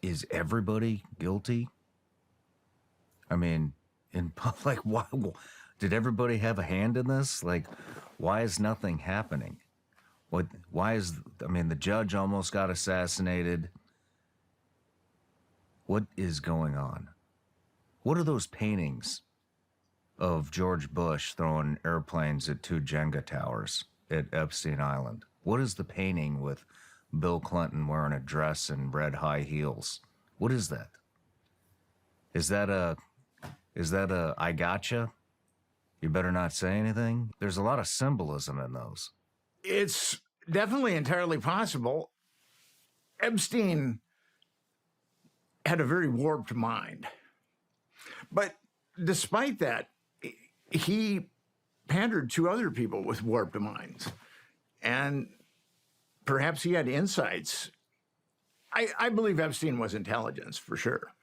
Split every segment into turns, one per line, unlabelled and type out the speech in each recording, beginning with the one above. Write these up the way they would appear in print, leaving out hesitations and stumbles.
Is everybody guilty? I mean, like, why did everybody have a hand in this? Like, why is nothing happening? Why is, I mean, the judge almost got assassinated. What is going on? What are those paintings of George Bush throwing airplanes at two Jenga towers at Epstein Island? What is the painting with Bill Clinton wearing a dress and red high heels? What is that? Is that a I gotcha? You better not say anything? There's a lot of symbolism in those.
It's definitely entirely possible. Epstein had a very warped mind. But despite that, he pandered to other people with warped minds. And perhaps he had insights. I believe Epstein was intelligence, for sure.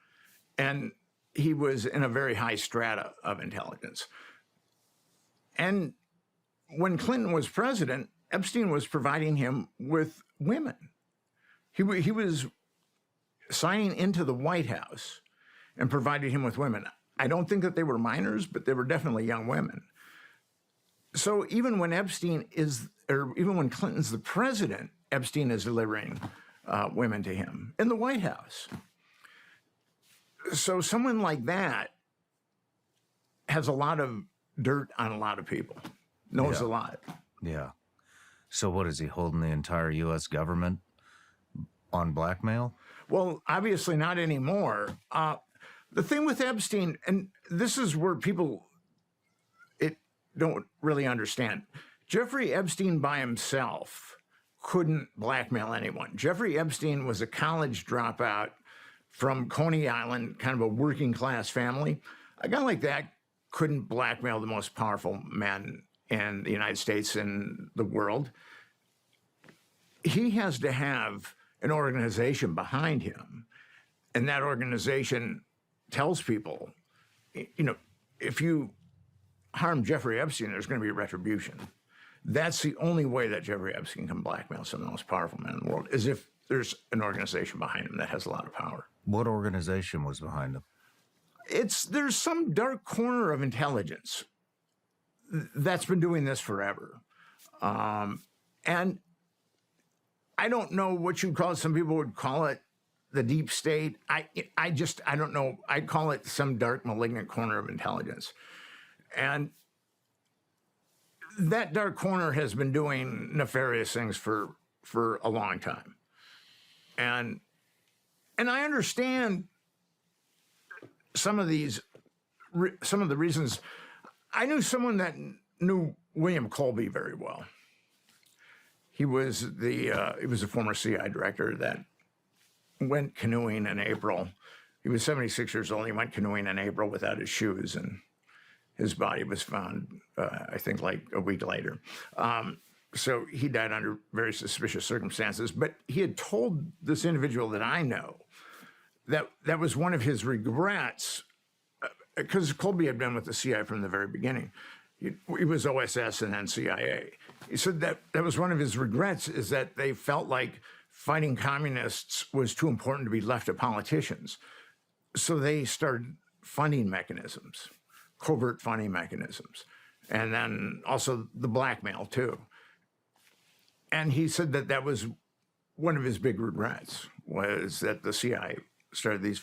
And he was in a very high strata of intelligence. And when Clinton was president, Epstein was providing him with women. He was signing into the White House and providing him with women. I don't think that they were minors, but they were definitely young women. So even when even when Clinton's the president, Epstein is delivering women to him in the White House. So someone like that has a lot of dirt on a lot of people, knows a lot.
Yeah. So what, is he holding the entire U.S. government on blackmail?
Well, obviously not anymore. The thing with Epstein, and this is where people don't really understand, Jeffrey Epstein by himself couldn't blackmail anyone. Jeffrey Epstein was a college dropout from Coney Island, kind of a working class family. A guy like that couldn't blackmail the most powerful men in the United States and the world. He has to have an organization behind him. And that organization tells people, if you harm Jeffrey Epstein, there's going to be retribution. That's the only way that Jeffrey Epstein can blackmail some of the most powerful men in the world, is if there's an organization behind him that has a lot of power.
What organization was behind him?
There's some dark corner of intelligence that's been doing this forever. And I don't know what you'd call it. Some people would call it the deep state. I don't know. I'd call it some dark, malignant corner of intelligence. And that dark corner has been doing nefarious things for a long time. And I understand some of the reasons. I knew someone that knew William Colby very well. He was a former CI director that went canoeing in April. He was 76 years old. He went canoeing in April without his shoes, and his body was found, I think, like a week later. So he died under very suspicious circumstances. But he had told this individual that I know that was one of his regrets, because Colby had been with the CIA from the very beginning. He was OSS and then CIA. He said that was one of his regrets, is that they felt like fighting communists was too important to be left to politicians. So they started funding mechanisms, covert funding mechanisms, and then also the blackmail too. And he said that was one of his big regrets, was that the CIA started these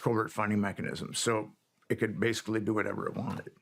covert funding mechanisms, so it could basically do whatever it wanted.